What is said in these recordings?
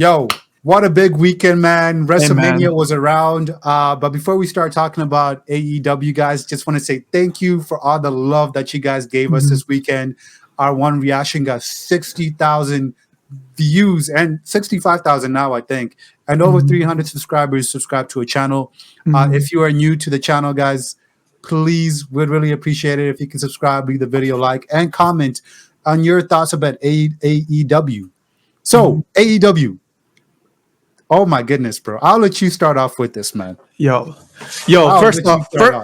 Yo, what a big weekend, man. Hey, WrestleMania man. was around. But before we start talking about AEW, guys, just want to say thank you for all the love that you guys gave us Mhm. this weekend. Our one reaction got 60,000 views and 65,000 now, I think. And over Mhm. 300 subscribers subscribe to a channel. Mhm. If you are new to the channel, guys, please, we'd really appreciate it if you can subscribe, leave the video like, and comment on your thoughts about AEW. Mhm. So, AEW. Oh my goodness, bro. I'll let you start off with this, man. Yo, yo. I'll let you start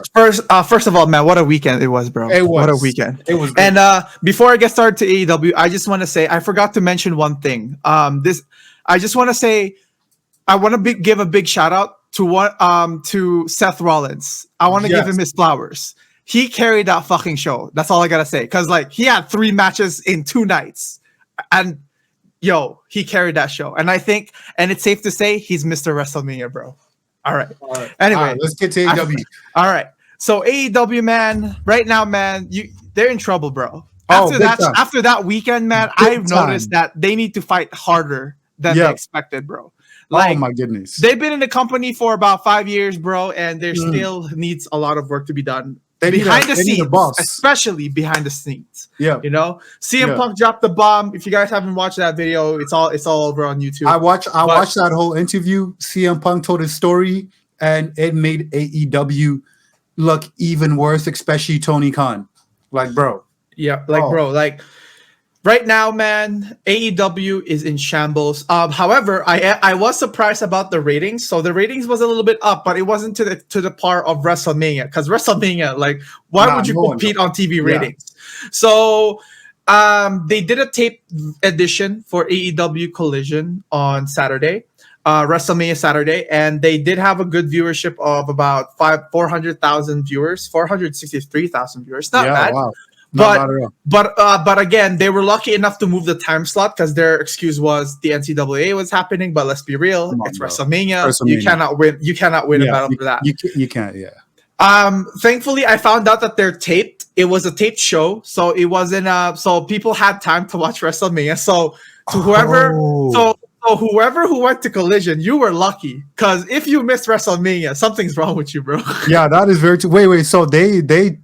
off. First of all, man, what a weekend it was, bro. It What a was. weekend. It was great. And before I get started to AEW, I just want to say I forgot to mention one thing. I just want to say I want to give a big shout out to Seth Rollins. I want to give him Yes. his flowers. He carried that fucking show. That's all I gotta say. Cause like he had 3 matches in 2 nights, and yo, he carried that show. And I think, and it's safe to say, he's Mr. WrestleMania, bro. All right. All right. Anyway, Let's get to AEW. all right. So AEW, man, right now, man, they're in trouble, bro. Oh, big time. After that weekend, man, Big I've noticed time. that they need to fight harder than they Yeah. expected, bro. Oh Like my goodness. they've been in the company for about 5 years, bro, and there Mhm. still needs a lot of work to be done They need behind the a scenes, boss. especially behind the scenes. Yeah. You know, CM Yeah. Punk dropped the bomb. If you guys haven't watched that video, it's all over on YouTube. I watched that whole interview. CM Punk told his story, and it made AEW look even worse, especially Tony Khan. Like, bro. Yeah, like Oh. bro, like right now, man, AEW is in shambles. However, I was surprised about the ratings. So the ratings was a little bit up, but it wasn't to the par of WrestleMania. Because WrestleMania, like, why would you no one compete knows. on TV Yeah. ratings? So they did a tape edition for AEW Collision on Saturday. WrestleMania Saturday, and they did have a good viewership of about 400,000 viewers, 463,000 viewers. Not Yeah, bad. wow. Not But bad at all. but again, they were lucky enough to move the time slot because their excuse was the NCAA was happening. But let's be real, Come on, it's bro. WrestleMania. WrestleMania. You cannot win. You cannot win a Yeah, battle for that. you can't, yeah. Thankfully, I found out that they're taped. It was a taped show, so it wasn't. So people had time to watch WrestleMania. So to whoever, Oh. so whoever who went to Collision, you were lucky because if you missed WrestleMania, something's wrong with you, bro. Yeah, that is very true. Wait. So they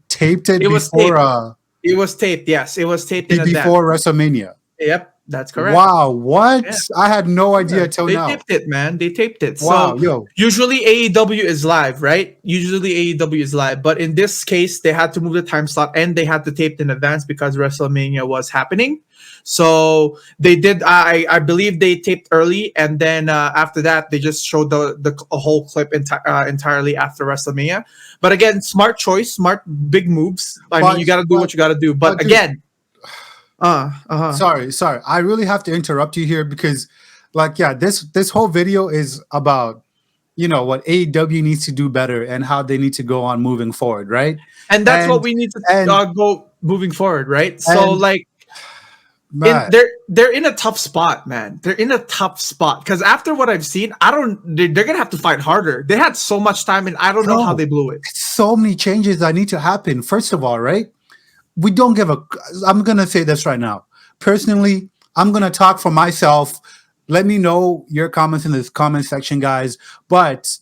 taped it, It was before It was taped. Yes, it was taped in advance. before WrestleMania. Yep, that's correct. Wow, what? Yeah. I had no idea till They now. taped it, man. They taped it. Wow, So yo. usually AEW is live, right? Usually AEW is live, but in this case, they had to move the time slot and they had to tape in advance because WrestleMania was happening. So they did. I believe they taped early, and then after that, they just showed the a whole clip entirely after WrestleMania. But again, smart choice, smart big moves. I mean, you got to do what you got to do. But dude, again, sorry. I really have to interrupt you here because, like, yeah, this whole video is about, what AEW needs to do better and how they need to go on moving forward, right? and that's what we need to go moving forward, right? So like. They're in a tough spot, man. They're in a tough spot because after what I've seen, they're gonna have to fight harder. They had so much time, and I don't know how they blew it. So many changes that need to happen. First of all, right? We don't give a. I'm gonna say this right now. Personally, I'm gonna talk for myself. Let me know your comments in this comment section, guys. But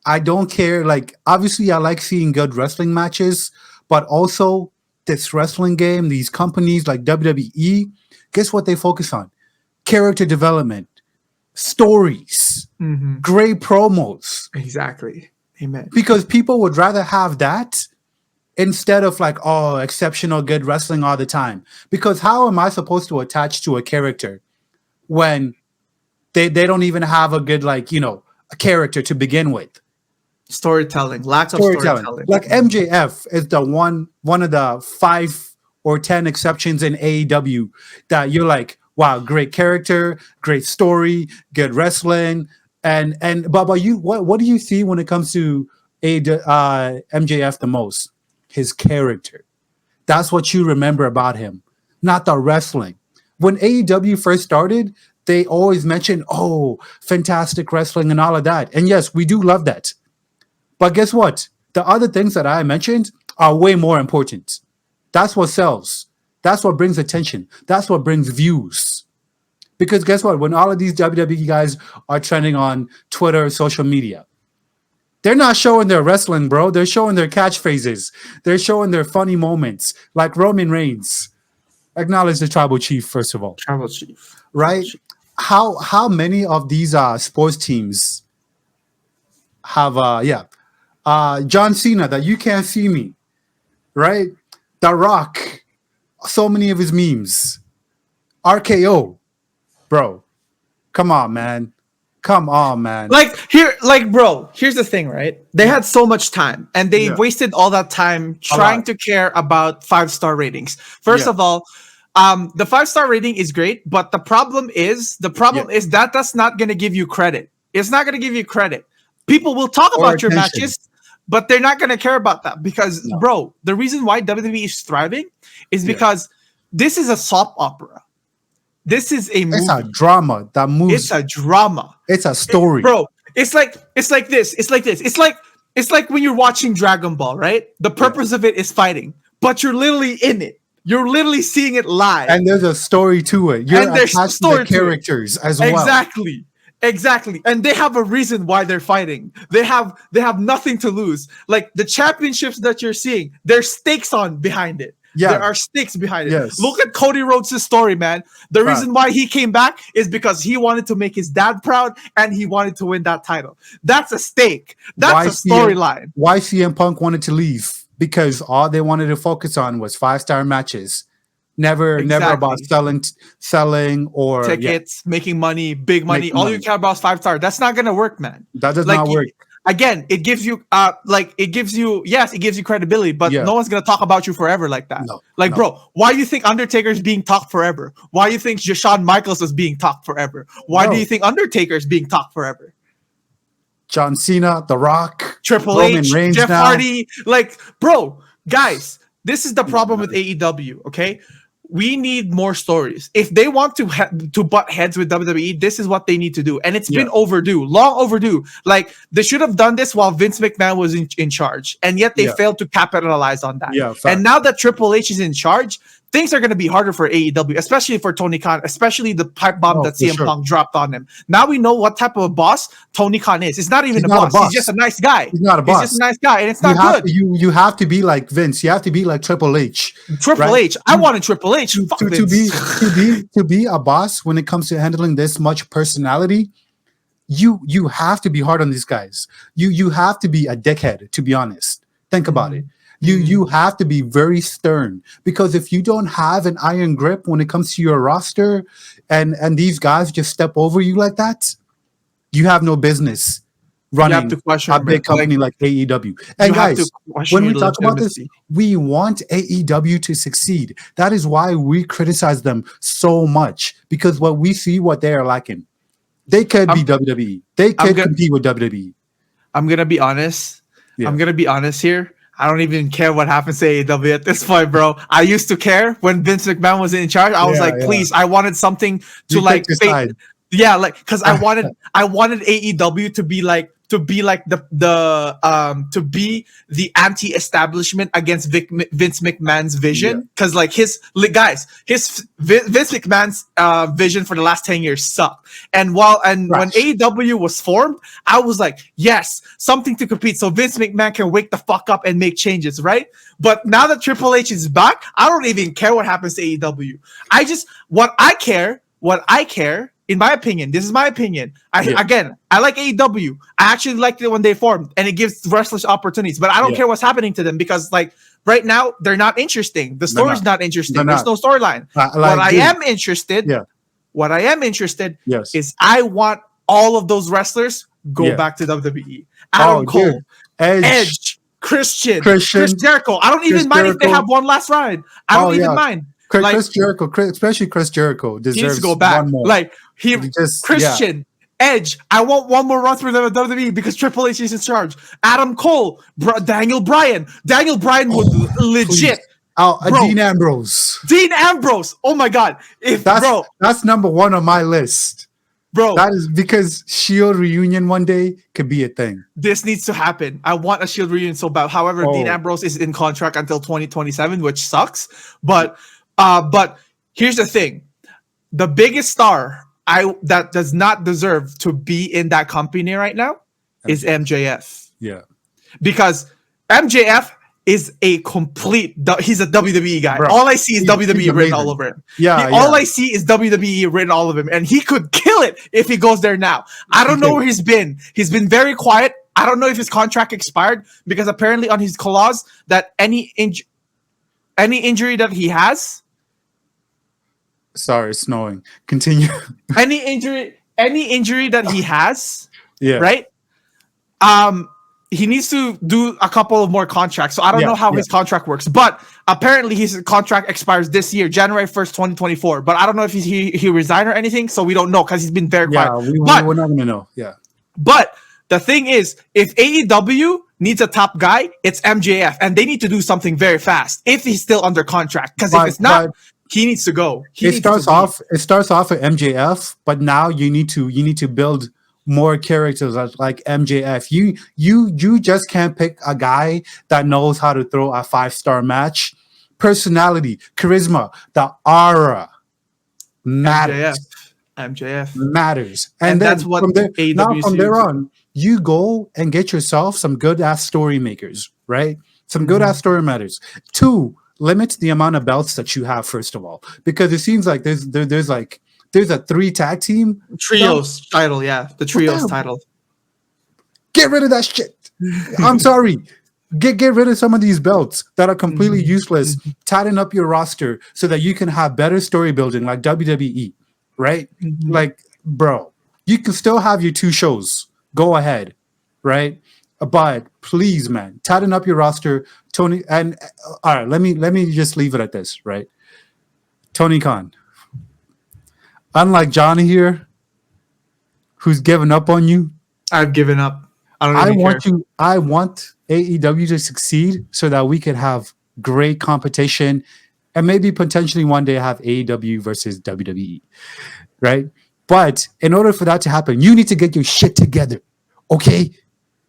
I don't care. Like, obviously, I like seeing good wrestling matches, but also this wrestling game, these companies like WWE. Guess what they focus on? Character development, stories, great promos. Exactly. Amen. Because people would rather have that instead of like, oh, exceptional good wrestling all the time. Because how am I supposed to attach to a character when they don't even have a good, like, a character to begin with? Storytelling, lack of storytelling. Like MJF is the one of the 5 or 10 exceptions in AEW that you're like, wow, great character, great story, good wrestling, but you, what do you see when it comes to MJF the most? His character. That's what you remember about him, not the wrestling. When AEW first started, they always mentioned, oh, fantastic wrestling and all of that. And yes, we do love that. But guess what? The other things that I mentioned are way more important. That's what sells. That's what brings attention. That's what brings views. Because guess what? When all of these WWE guys are trending on Twitter, social media, they're not showing their wrestling, bro. They're showing their catchphrases. They're showing their funny moments, like Roman Reigns. Acknowledge the tribal chief first of all, Tribal chief. right? How many of these sports teams have John Cena, that you can't see me, right? The Rock, so many of his memes, RKO, bro. Come on, man. Come on, man. Bro, here's the thing, right? They had so much time and they wasted all that time trying to care about 5-star ratings. First of all, the 5-star rating is great, but the problem is that that's not going to give you credit. It's not going to give you credit. People will talk about your matches, but they're not going to care about that because, bro, the reason why WWE is thriving is because this is a soap opera. This is a movie. It's a drama that moves. It's a drama. It's a story, bro. It's like this. It's like when you're watching Dragon Ball, right? The purpose of it is fighting, but you're literally in it. You're literally seeing it live, and there's a story to it. You're attached to the characters as well. Exactly. And they have a reason why they're fighting. They have nothing to lose. Like the championships that you're seeing, there's stakes on behind it. Yeah. There are stakes behind it. Yes. Look at Cody Rhodes' story, man. The reason why he came back is because he wanted to make his dad proud and he wanted to win that title. That's a stake. That's a storyline. Why CM Punk wanted to leave? Because all they wanted to focus on was 5-star matches. Never about selling or tickets, making money, big money. All you care about is 5-star. That's not gonna work, man. That does not work. Again, it gives you it gives you credibility, but no one's gonna talk about you forever like that. Bro, why do you think Undertaker's being talked forever? Why do you think Shawn Michaels is being talked forever? Why do you think Undertaker's being talked forever? John Cena, The Rock, Triple H, Reigns, Jeff Hardy, bro, guys, this is the problem with AEW. Okay. We need more stories. If they want to butt heads with WWE, this is what they need to do. And it's been overdue, long overdue. Like, they should have done this while Vince McMahon was in charge. And yet they failed to capitalize on that. And now that Triple H is in charge, things are going to be harder for AEW, especially for Tony Khan, especially the pipe bomb that CM Punk dropped on him. Now we know what type of a boss Tony Khan is. It's not even a boss. He's just a nice guy. He's not a boss. He's just a nice guy, and it's not good. You have to be like Vince. You have to be like Triple H. Triple H. I wanted Triple H. To be a boss when it comes to handling this much personality, you have to be hard on these guys. You have to be a dickhead, to be honest. Think about it. You have to be very stern, because if you don't have an iron grip when it comes to your roster and these guys just step over you like that, you have no business running a big company like AEW. And guys, when we talk about this, we want AEW to succeed. That is why we criticize them so much, because what we see what they are lacking. They could be WWE. They could compete with WWE. I'm going to be honest. I'm going to be honest here. I don't even care what happens to AEW at this point, bro. I used to care when Vince McMahon was in charge. I was please, I wanted something to because I wanted AEW to be like the anti-establishment against Vince McMahon's vision, because Vince McMahon's vision for the last 10 years sucked. And when AEW was formed, I was like, yes, something to compete so Vince McMahon can wake the fuck up and make changes, right? But now that Triple H is back, I don't even care what happens to AEW. What I care, in my opinion, this is my opinion. Again, I like AEW. I actually liked it when they formed, and it gives wrestlers opportunities. But I don't care what's happening to them, because right now they're not interesting. The story's not interesting. There's no storyline. What I am interested is I want all of those wrestlers go back to WWE. Adam Cole, Edge, Christian, Chris Jericho. I don't even mind if they have one last ride. I don't even mind. Chris Jericho, especially Chris Jericho, deserves to go back. One more. Christian, Edge. I want one more run through the WWE because Triple H is in charge. Adam Cole, Daniel Bryan. Daniel Bryan was legit. Dean Ambrose. Oh my God! That's number one on my list, bro. That is because Shield reunion one day could be a thing. This needs to happen. I want a Shield reunion so bad. However, Dean Ambrose is in contract until 2027, which sucks. But here's the thing. The biggest star that does not deserve to be in that company right now is MJF. Yeah. Because MJF is a complete. He's a WWE guy. Bro, all I see is he's WWE written all amazing. over him. Yeah, All I see is WWE written all of him, and he could kill it if he goes there now. I don't know where he's been. He's been very quiet. I don't know if his contract expired because apparently on his clause that any injury that he has. Sorry, it's snowing. Continue. any injury that he has, Yeah. right? He needs to do a couple of more contracts. So I don't know how his contract works, but apparently his contract expires this year, January 1st, 2024. But I don't know if he resigned or anything, so we don't know because he's been very quiet. Yeah, we're not gonna know. Yeah. But the thing is, if AEW needs a top guy, it's MJF, and they need to do something very fast if he's still under contract. Because if it's not, he needs to go. It starts off at MJF, but now you need to build more characters like MJF. You just can't pick a guy that knows how to throw a 5-star match. Personality, charisma, the aura matters. MJF matters, and that's what from there, AEW now from there on, you go and get yourself some good ass story makers, right? Some good ass story matters. 2, limit the amount of belts that you have, first of all, because it seems like there's a 3 tag team trios title, the trios title. Get rid of that shit. I'm sorry. Get rid of some of these belts that are completely useless. Tighten up your roster so that you can have better story building like WWE, right? Like, bro, you can still have your 2 shows. Go ahead, right? But please, man, tighten up your roster, Tony. And all right, let me just leave it at this, right? Tony Khan, unlike Johnny here, who's given up on you, I've given up. I want AEW to succeed so that we could have great competition and maybe potentially one day have AEW versus WWE, right? But in order for that to happen, you need to get your shit together, okay?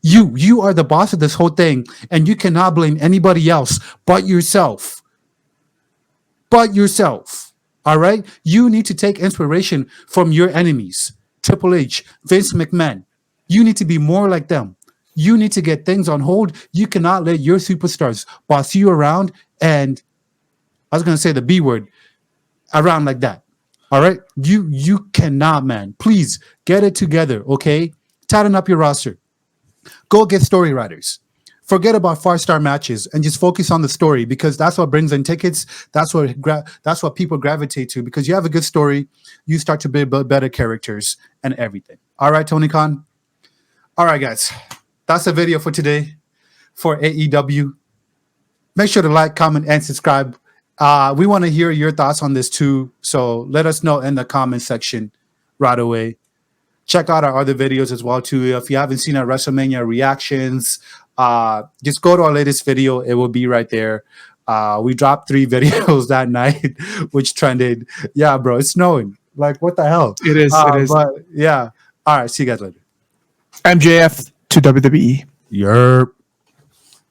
You are the boss of this whole thing, and you cannot blame anybody else but yourself. All right? You need to take inspiration from your enemies. Triple H, Vince McMahon. You need to be more like them. You need to get things on hold. You cannot let your superstars boss you around and, I was going to say the B word, around like that. All right? You cannot, man. Please get it together, okay? Tighten up your roster. Go get story writers. Forget about 5-star matches and just focus on the story, because that's what brings in tickets. That's what people gravitate to, because you have a good story. You start to build better characters and everything. All right, Tony Khan? All right, guys. That's the video for today for AEW. Make sure to like, comment, and subscribe. We want to hear your thoughts on this too, so let us know in the comment section right away. Check out our other videos as well too. If you haven't seen our WrestleMania reactions, just go to our latest video. It will be right there. We dropped 3 videos that night, which trended. Yeah, bro, it's snowing. Like, what the hell? It is. But yeah. All right, see you guys later. MJF to WWE. Yerp.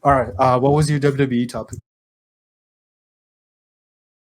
All right. What was your WWE topic?